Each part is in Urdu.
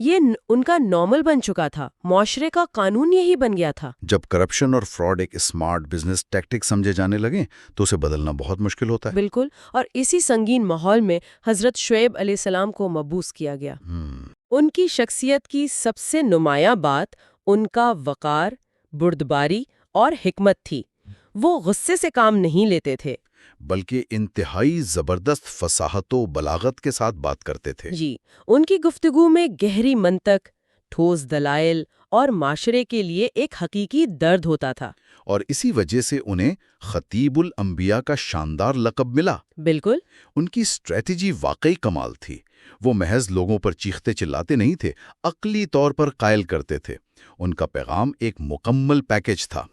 یہ ان کا نارمل بن چکا تھا، معاشرے کا قانون یہی بن گیا تھا۔ جب کرپشن اور فراڈ ایک اسمارٹ بزنس ٹیکٹک سمجھے جانے لگیں تو اسے بدلنا بہت مشکل ہوتا ہے۔ بالکل، اور اسی سنگین ماحول میں حضرت شعیب علیہ السلام کو مبعوث کیا گیا۔ ان کی شخصیت کی سب سے نمایاں بات ان کا وقار، بردباری اور حکمت تھی۔ وہ غصے سے کام نہیں لیتے تھے، بلکہ انتہائی زبردست فصاحت و بلاغت کے ساتھ بات کرتے تھے۔ جی، ان کی گفتگو میں گہری منطق، ٹھوس دلائل اور معاشرے کے لیے ایک حقیقی درد ہوتا تھا۔ اور اسی وجہ سے انہیں خطیب الانبیاء کا شاندار لقب ملا۔ بالکل، ان کی اسٹریٹجی واقعی کمال تھی۔ وہ محض لوگوں پر چیختے چلاتے نہیں تھے، عقلی طور پر قائل کرتے تھے۔ ان کا پیغام ایک مکمل پیکج تھا۔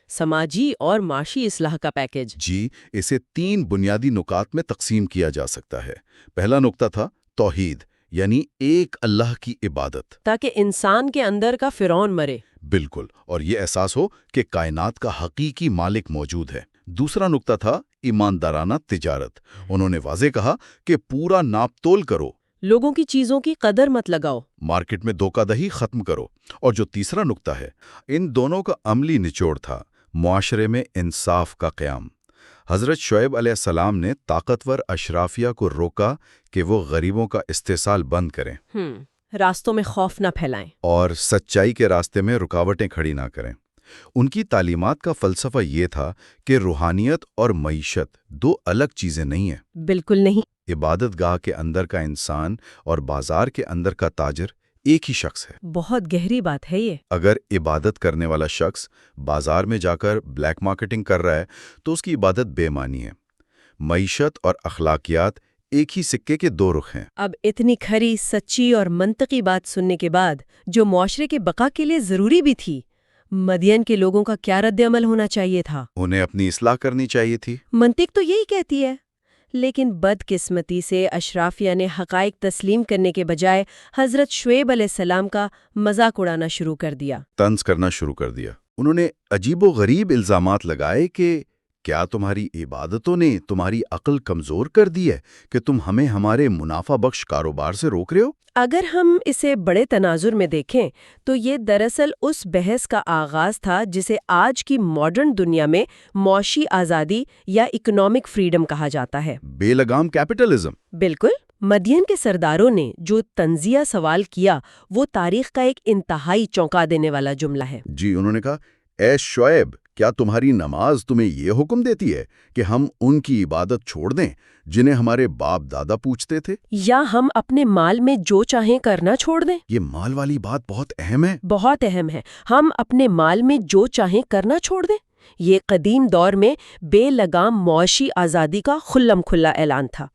سماجی اور معاشی اصلاح کا پیکج۔ جی، اسے 3 بنیادی نکات میں تقسیم کیا جا سکتا ہے۔ پہلا نکتہ تھا توحید، یعنی ایک اللہ کی عبادت، تاکہ انسان کے اندر کا فرعون مرے۔ بالکل، اور یہ احساس ہو کہ کائنات کا حقیقی مالک موجود ہے۔ دوسرا نکتہ تھا ایماندارانہ تجارت۔ انہوں نے واضح کہا کہ پورا ناپ تول کرو، لوگوں کی چیزوں کی قدر مت لگاؤ، مارکیٹ میں دھوکہ دہی ختم کرو۔ اور جو تیسرا نکتہ ہے، ان دونوں کا عملی نچوڑ تھا معاشرے میں انصاف کا قیام۔ حضرت شعیب علیہ السلام نے طاقتور اشرافیہ کو روکا کہ وہ غریبوں کا استحصال بند کریں راستوں میں خوف نہ پھیلائیں۔ اور سچائی کے راستے میں رکاوٹیں کھڑی نہ کریں۔ ان کی تعلیمات کا فلسفہ یہ تھا کہ روحانیت اور معیشت 2 الگ چیزیں نہیں ہیں۔ بالکل نہیں۔ عبادت گاہ کے اندر کا انسان اور بازار کے اندر کا تاجر ایک ہی شخص ہے۔ بہت گہری بات ہے یہ۔ اگر عبادت کرنے والا شخص بازار میں جا کر بلیک مارکیٹنگ کر رہا ہے تو اس کی عبادت بے معنی ہے۔ معیشت اور اخلاقیات ایک ہی سکے کے 2 رخ ہیں۔ اب اتنی کھری، سچی اور منطقی بات سننے کے بعد، جو معاشرے کے بقا کے لیے ضروری بھی تھی، مدین کے لوگوں کا کیا رد عمل ہونا چاہیے تھا؟ انہیں اپنی اصلاح کرنی چاہیے تھی۔ منطق تو یہی کہتی ہے، لیکن بدقسمتی سے اشرافیہ نے حقائق تسلیم کرنے کے بجائے حضرت شعیب علیہ السلام کا مذاق اڑانا شروع کر دیا، طنز کرنا شروع کر دیا۔ انہوں نے عجیب و غریب الزامات لگائے کہ کیا تمہاری عبادتوں نے تمہاری عقل کمزور کر دی ہے کہ تم ہمیں ہمارے منافع بخش کاروبار سے روک رہے ہو؟ اگر ہم اسے بڑے تناظر میں دیکھیں تو یہ دراصل اس بحث کا آغاز تھا جسے آج کی ماڈرن دنیا میں معاشی آزادی یا اکنامک فریڈم کہا جاتا ہے۔ بے لگام کیپٹلزم۔ بالکل، مدین کے سرداروں نے جو تنزیہ سوال کیا وہ تاریخ کا ایک انتہائی چونکا دینے والا جملہ ہے۔ جی، انہوں نے کہا، اے شعیب، کیا تمہاری نماز تمہیں یہ حکم دیتی ہے کہ ہم ان کی عبادت چھوڑ دیں جنہیں ہمارے باپ دادا پوچھتے تھے؟ یا ہم اپنے مال میں جو چاہیں کرنا چھوڑ دیں؟ یہ مال والی بات بہت اہم ہے۔ بہت اہم ہے۔ ہم اپنے مال میں جو چاہیں کرنا چھوڑ دیں؟ یہ قدیم دور میں بے لگام معاشی آزادی کا کھلم کھلا اعلان تھا۔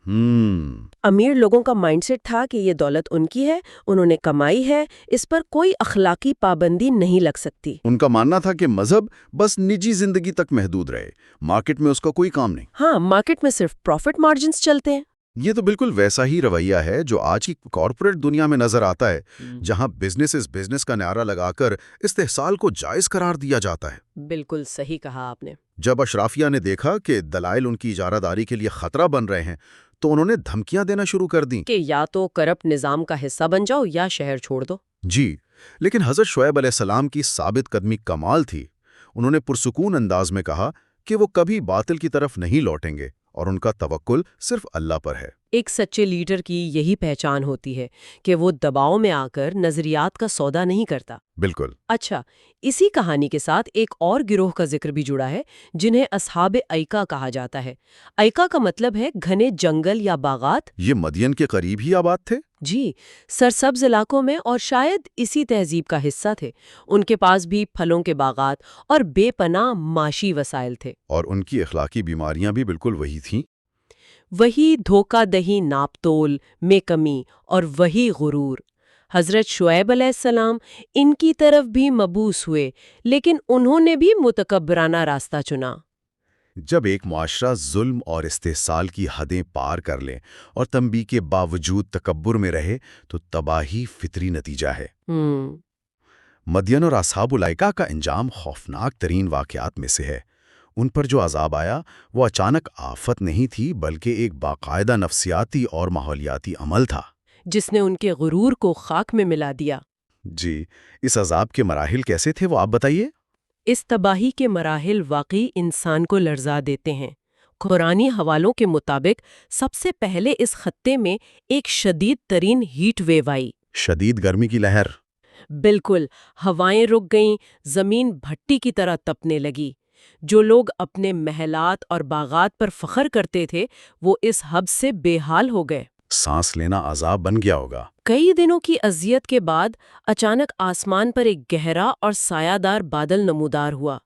امیر لوگوں کا مائنڈ سیٹ تھا کہ یہ دولت ان کی ہے، انہوں نے کمائی ہے، اس پر کوئی اخلاقی پابندی نہیں لگ سکتی۔ ان کا ماننا تھا کہ مذہب بس نجی زندگی تک محدود رہے، مارکیٹ میں اس کا کوئی کام نہیں۔ ہاں، مارکیٹ میں صرف پروفٹ مارجنز چلتے ہیں۔ یہ تو بالکل ویسا ہی رویہ ہے جو آج کی کارپوریٹ دنیا میں نظر آتا ہے، جہاں بزنس از بزنس کا نعرہ لگا کر استحصال کو جائز قرار دیا جاتا ہے۔ بالکل صحیح کہا آپ نے۔ جب اشرافیہ نے دیکھا کہ دلائل ان کی اجارہ داری کے لیے خطرہ بن رہے ہیں تو انہوں نے دھمکیاں دینا شروع کر دیں کہ یا تو کرپٹ نظام کا حصہ بن جاؤ یا شہر چھوڑ دو۔ جی، لیکن حضرت شعیب علیہ السلام کی ثابت قدمی کمال تھی۔ انہوں نے پرسکون انداز میں کہا کہ وہ کبھی باطل کی طرف نہیں لوٹیں گے اور ان کا توکل صرف اللہ پر ہے۔ ایک سچے لیڈر کی یہی پہچان ہوتی ہے کہ وہ دباؤ میں آ کر نظریات کا سودا نہیں کرتا۔ بالکل۔ اچھا، اسی کہانی کے ساتھ ایک اور گروہ کا ذکر بھی جڑا ہے جنہیں اصحاب ایکا کہا جاتا ہے۔ ایکا کا مطلب ہے گھنے جنگل یا باغات۔ یہ مدین کے قریب ہی آباد تھے؟ جی، سرسبز علاقوں میں، اور شاید اسی تہذیب کا حصہ تھے۔ ان کے پاس بھی پھلوں کے باغات اور بے پناہ معاشی وسائل تھے۔ اور ان کی اخلاقی بیماریاں بھی بالکل وہی تھیں۔ وہی دھوکہ دہی، ناپ تول میں کمی، اور وہی غرور۔ حضرت شعیب علیہ السلام ان کی طرف بھی مبعوث ہوئے، لیکن انہوں نے بھی متکبرانہ راستہ چنا۔ جب ایک معاشرہ ظلم اور استحصال کی حدیں پار کر لے اور تنبیہ کے باوجود تکبر میں رہے تو تباہی فطری نتیجہ ہے۔ مدین اور اصحاب الایکا کا انجام خوفناک ترین واقعات میں سے ہے۔ ان پر جو عذاب آیا وہ اچانک آفت نہیں تھی، بلکہ ایک باقاعدہ نفسیاتی اور ماحولیاتی عمل تھا۔ جس نے ان کے غرور کو خاک میں ملا دیا۔ جی، اس عذاب کے مراحل کیسے تھے وہ آپ بتائیے؟ اس تباہی کے مراحل واقعی انسان کو لرزا دیتے ہیں۔ قرآنی حوالوں کے مطابق سب سے پہلے اس خطے میں ایک شدید ترین ہیٹ ویو آئی۔ شدید گرمی کی لہر۔ بالکل، ہوائیں رک گئیں، زمین بھٹی کی طرح تپنے لگی۔ جو لوگ اپنے محلات اور باغات پر فخر کرتے تھے وہ اس حب سے بے حال ہو گئے۔ سانس لینا عذاب بن گیا ہوگا۔ کئی دنوں کی اذیت کے بعد اچانک آسمان پر ایک گہرا اور سایہ دار بادل نمودار ہوا۔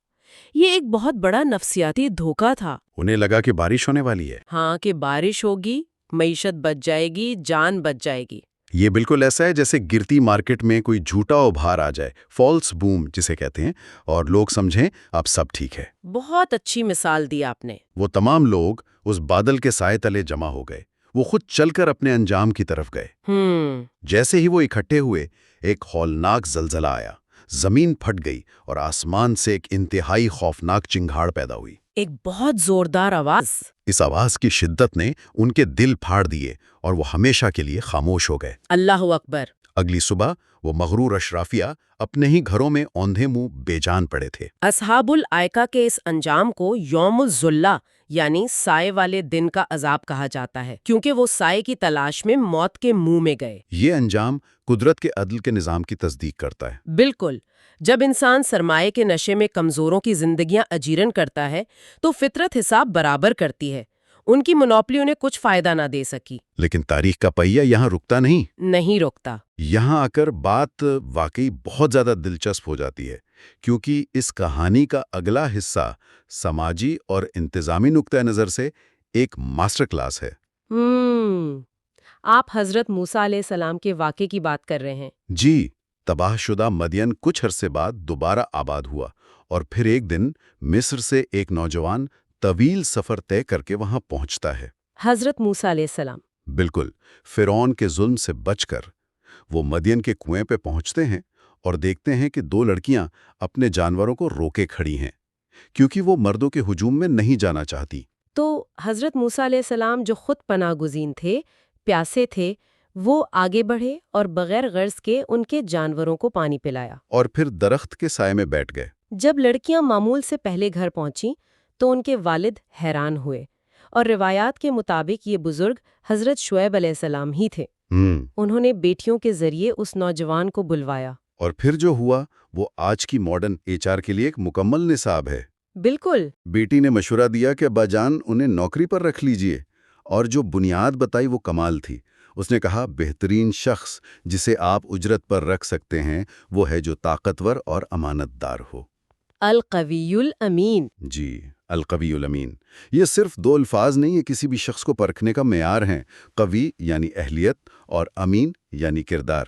یہ ایک بہت بڑا نفسیاتی دھوکہ تھا۔ انہیں لگا کہ بارش ہونے والی ہے۔ ہاں، کہ بارش ہوگی، معیشت بچ جائے گی، جان بچ جائے گی۔ یہ بالکل ایسا ہے جیسے گرتی مارکیٹ میں کوئی جھوٹا ابھار آ جائے، فالس بوم جسے کہتے ہیں، اور لوگ سمجھیں اب سب ٹھیک ہے۔ بہت اچھی مثال دی آپ نے۔ وہ تمام لوگ اس بادل کے سائے تلے جمع ہو گئے۔ وہ خود چل کر اپنے انجام کی طرف گئے۔ جیسے ہی وہ اکٹھے ہوئے، ایک ہولناک زلزلہ آیا، زمین پھٹ گئی اور آسمان سے ایک انتہائی خوفناک چنگھاڑ پیدا ہوئی۔ ایک بہت زوردار آواز۔ اس آواز کی شدت نے ان کے دل پھاڑ دیے اور وہ ہمیشہ کے لیے خاموش ہو گئے۔ اللہ اکبر۔ اگلی صبح وہ مغرور اشرافیہ اپنے ہی گھروں میں اوندھے منہ بے جان پڑے تھے۔ اصحاب الائکہ کے اس انجام کو یوم الظلہ یعنی سائے والے دن کا عذاب کہا جاتا ہے، کیونکہ وہ سائے کی تلاش میں موت کے منہ میں گئے۔ یہ انجام قدرت کے عدل کے نظام کی تصدیق کرتا ہے۔ بالکل، جب انسان سرمایے کے نشے میں کمزوروں کی زندگیاں اجیرن کرتا ہے تو فطرت حساب برابر کرتی ہے۔ ان کی منوپلی انہیں کچھ فائدہ نہ دے سکی۔ لیکن تاریخ کا پہیہ یہاں رکتا نہیں رکتا۔ یہاں آ کر بات واقعی بہت زیادہ دلچسپ ہو جاتی ہے، کیونکہ اس کہانی کا اگلا حصہ سماجی اور انتظامی نقطہ نظر سے ایک ماسٹر کلاس ہے۔ آپ حضرت موسیٰ علیہ السلام کے واقعے کی بات کر رہے ہیں۔ جی، تباہ شدہ مدین کچھ عرصے بعد دوبارہ آباد ہوا، اور پھر ایک دن مصر سے ایک نوجوان طویل سفر طے کر کے وہاں پہنچتا ہے۔ حضرت موسیٰ علیہ السلام۔ بالکل، فرعون کے ظلم سے بچ کر وہ مدین کے کنویں پہ پہنچتے ہیں اور دیکھتے ہیں کہ دو لڑکیاں اپنے جانوروں کو روکے کھڑی ہیں، کیونکہ وہ مردوں کے ہجوم میں نہیں جانا چاہتی۔ تو حضرت موسیٰ علیہ السلام جو خود پناہ گزین تھے، پیاسے تھے، وہ آگے بڑھے اور بغیر غرض کے ان کے جانوروں کو پانی پلایا، اور پھر درخت کے سائے میں بیٹھ گئے۔ جب لڑکیاں معمول سے پہلے گھر پہنچیں تو ان کے والد حیران ہوئے، اور روایات کے مطابق یہ بزرگ حضرت شعیب علیہ السلام ہی تھے۔ انہوں نے بیٹیوں کے ذریعے اس نوجوان کو بلوایا۔ اور پھر جو ہوا وہ آج کی ماڈرن HR کے لیے ایک مکمل نصاب ہے۔ بالکل۔ بیٹی نے مشورہ دیا کہ ابا جان انہیں نوکری پر رکھ لیجئے، اور جو بنیاد بتائی وہ کمال تھی۔ اس نے کہا بہترین شخص جسے آپ اجرت پر رکھ سکتے ہیں وہ ہے جو طاقتور اور امانت دار ہو۔ القوی الامین۔ جی، القوی الامین۔ یہ صرف دو الفاظ نہیں، یہ کسی بھی شخص کو پرکھنے کا معیار ہیں۔ قوی یعنی اہلیت اور امین یعنی کردار۔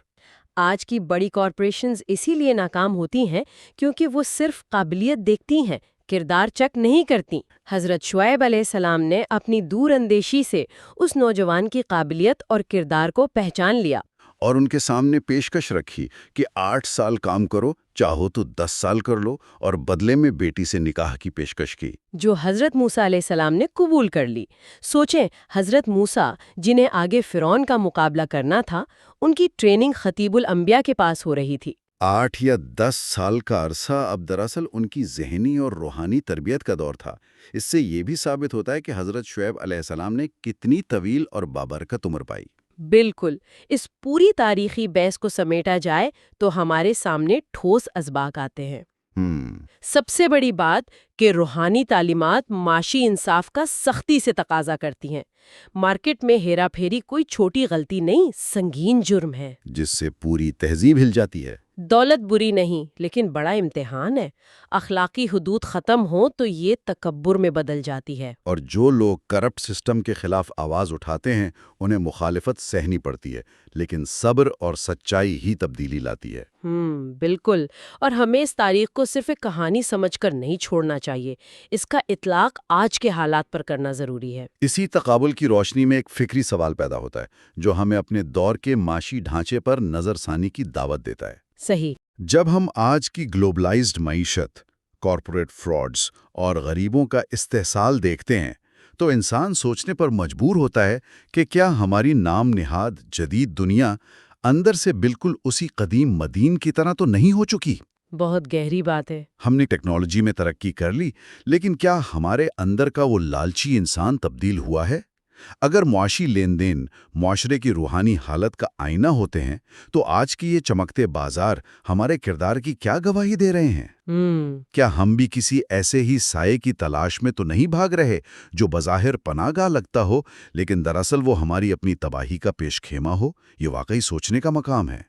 آج کی بڑی کارپوریشنز اسی لیے ناکام ہوتی ہیں کیونکہ وہ صرف قابلیت دیکھتی ہیں، کردار چیک نہیں کرتی۔ حضرت شعیب علیہ السلام نے اپنی دور اندیشی سے اس نوجوان کی قابلیت اور کردار کو پہچان لیا، اور ان کے سامنے پیشکش رکھی کہ 8 سال کام کرو، چاہو تو 10 سال کر لو، اور بدلے میں بیٹی سے نکاح کی پیشکش کی، جو حضرت موسیٰ علیہ السلام نے قبول کر لی۔ سوچیں، حضرت موسیٰ جنہیں آگے فرعون کا مقابلہ کرنا تھا، ان کی ٹریننگ خطیب الانبیاء کے پاس ہو رہی تھی۔ 8 یا 10 سال کا عرصہ اب دراصل ان کی ذہنی اور روحانی تربیت کا دور تھا۔ اس سے یہ بھی ثابت ہوتا ہے کہ حضرت شعیب علیہ السلام نے کتنی طویل اور بابرکت عمر پائی۔ بالکل، اس پوری تاریخی بحث کو سمیٹا جائے تو ہمارے سامنے ٹھوس اسباق آتے ہیں۔ سب سے بڑی بات کہ روحانی تعلیمات معاشی انصاف کا سختی سے تقاضا کرتی ہیں۔ مارکیٹ میں ہیرا پھیری کوئی چھوٹی غلطی نہیں، سنگین جرم ہے، جس سے پوری تہذیب ہل جاتی ہے۔ دولت بری نہیں، لیکن بڑا امتحان ہے۔ اخلاقی حدود ختم ہوں تو یہ تکبر میں بدل جاتی ہے۔ اور جو لوگ کرپٹ سسٹم کے خلاف آواز اٹھاتے ہیں انہیں مخالفت سہنی پڑتی ہے، لیکن صبر اور سچائی ہی تبدیلی لاتی ہے۔ بالکل، اور ہمیں اس تاریخ کو صرف ایک کہانی سمجھ کر نہیں چھوڑنا چاہیے، اس کا اطلاق آج کے حالات پر کرنا ضروری ہے۔ اسی تقابل کی روشنی میں ایک فکری سوال پیدا ہوتا ہے جو ہمیں اپنے دور کے معاشی ڈھانچے پر نظر ثانی کی دعوت دیتا ہے۔ صحیح۔ جب ہم آج کی گلوبلائزڈ معیشت، کارپوریٹ فراڈز اور غریبوں کا استحصال دیکھتے ہیں تو انسان سوچنے پر مجبور ہوتا ہے کہ کیا ہماری نام نہاد جدید دنیا اندر سے بالکل اسی قدیم مدین کی طرح تو نہیں ہو چکی؟ بہت گہری بات ہے۔ ہم نے ٹیکنالوجی میں ترقی کر لی، لیکن کیا ہمارے اندر کا وہ لالچی انسان تبدیل ہوا ہے؟ اگر معاشی لین دین معاشرے کی روحانی حالت کا آئینہ ہوتے ہیں تو آج کی یہ چمکتے بازار ہمارے کردار کی کیا گواہی دے رہے ہیں؟ کیا ہم بھی کسی ایسے ہی سائے کی تلاش میں تو نہیں بھاگ رہے جو بظاہر پناہ گاہ لگتا ہو لیکن دراصل وہ ہماری اپنی تباہی کا پیش خیمہ ہو؟ یہ واقعی سوچنے کا مقام ہے۔